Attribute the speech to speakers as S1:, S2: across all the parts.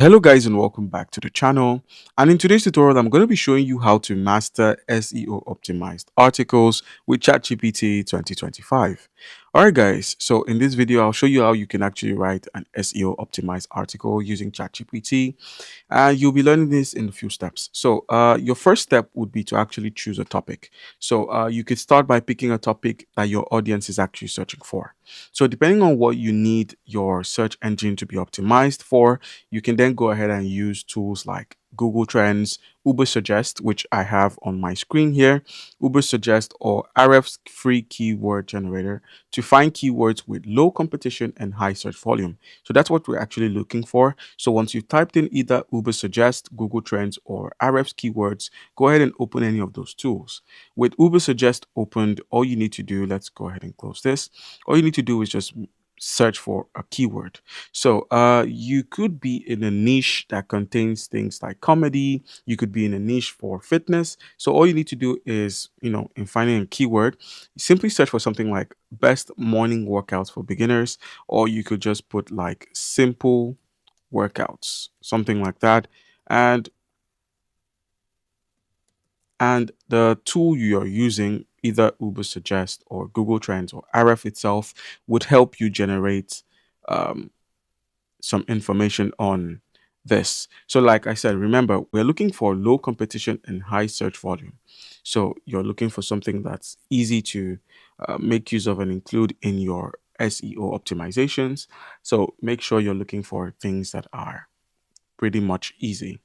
S1: Hello guys and welcome back to the channel. And in today's tutorial I'm going to be showing you how to master SEO optimized articles with ChatGPT 2025. Alright guys, so in this video I'll show you how you can actually write an SEO optimized article using ChatGPT, and you'll be learning this in a few steps. So your first step would be to actually choose a topic. So you could start by picking a topic that your audience is actually searching for. So depending on what you need your search engine to be optimized for, you can then go ahead and use tools like Google Trends, Uber Suggest, which I have on my screen here, Uber Suggest, or RF's free keyword generator to find keywords with low competition and high search volume. So that's what we're actually looking for. So once you've typed in either Uber Suggest, Google Trends, or RF's keywords, go ahead and open any of those tools. With Uber Suggest opened, all you need to do, let's go ahead and close this. All you need to do is just search for a keyword. So you could be in a niche that contains things like comedy. You could be in a niche for fitness. So all you need to do is, in finding a keyword, simply search for something like best morning workouts for beginners, or you could just put like simple workouts, something like that. And the tool you're using, either Uber Suggest or Google Trends or RF itself, would help you generate um, some information on this. So, like I said, remember, we're looking for low competition and high search volume. So, you're looking for something that's easy to make use of and include in your SEO optimizations. So, make sure you're looking for things that are pretty much easy.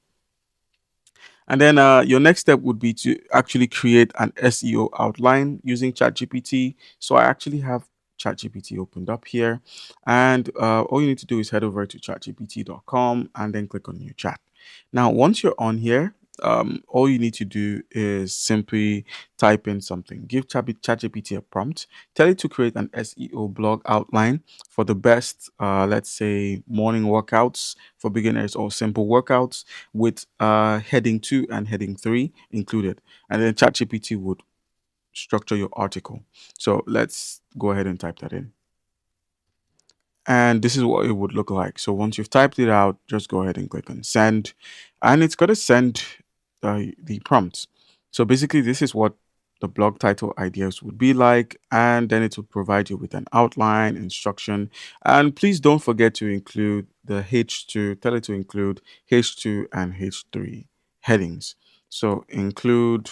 S1: And then your next step would be to actually create an SEO outline using ChatGPT. So I actually have ChatGPT opened up here. And all you need to do is head over to chatgpt.com and then click on new chat. Now, once you're on here, all you need to do is simply type in something. Give ChatGPT a prompt. Tell it to create an SEO blog outline for the best, let's say, morning workouts for beginners or simple workouts with heading 2 and heading 3 included. And then ChatGPT would structure your article. So let's go ahead and type that in. And this is what it would look like. So once you've typed it out, just go ahead and click on send, and it's going to send the prompts. So basically, this is what the blog title ideas would be like, and then it will provide you with an outline, instruction, and please don't forget to include the H2, tell it to include H2 and H3 headings. So include.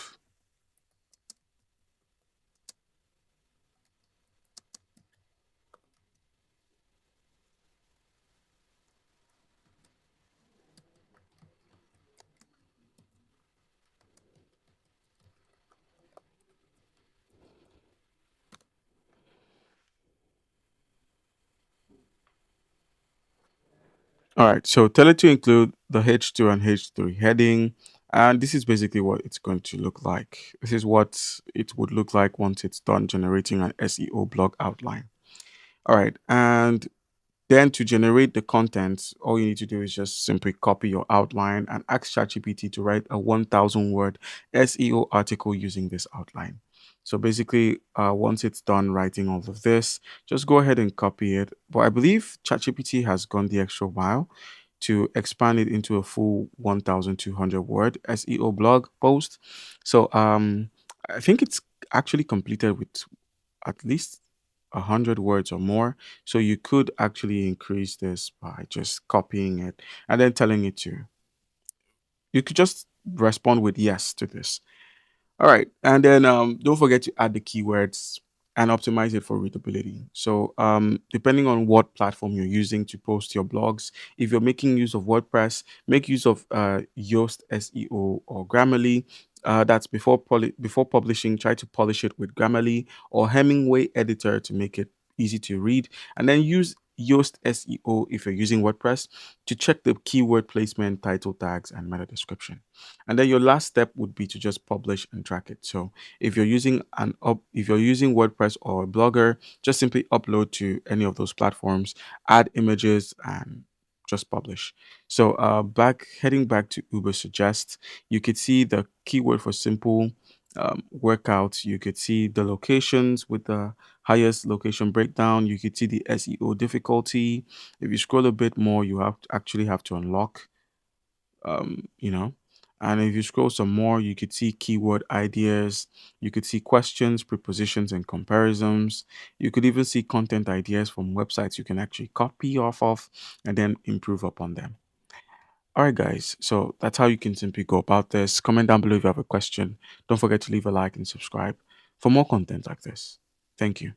S1: All right, so tell it to include the H2 and H3 heading, and this is basically what it's going to look like. This is what it would look like once it's done generating an SEO blog outline. All right, and then to generate the content, all you need to do is just simply copy your outline and ask ChatGPT to write a 1,000 word SEO article using this outline. So basically, once it's done writing all of this, just go ahead and copy it. But I believe ChatGPT has gone the extra mile to expand it into a full 1,200 word SEO blog post. So I think it's actually completed with at least 100 words or more. So you could actually increase this by just copying it and then telling it to. You could just respond with yes to this. All right. And then don't forget to add the keywords and optimize it for readability. So depending on what platform you're using to post your blogs, if you're making use of WordPress, make use of Yoast SEO or Grammarly. That's before publishing, try to polish it with Grammarly or Hemingway editor to make it easy to read. And then use Yoast SEO if you're using WordPress to check the keyword placement, title tags, and meta description. And then your last step would be to just publish and track it. So if you're using WordPress or a blogger, just simply upload to any of those platforms, add images, and just publish. So back heading back to Uber Suggest, you could see the keyword for simple workouts. You could see the locations with the highest location breakdown. You could see the SEO difficulty. If you scroll a bit more, you actually have to unlock you know. And if you scroll some more, you could see keyword ideas, you could see questions, prepositions, and comparisons. You could even see content ideas from websites you can actually copy off of and then improve upon them. All right, guys. So that's how you can simply go about this. Comment down below if you have a question. Don't forget to leave a like and subscribe for more content like this. Thank you.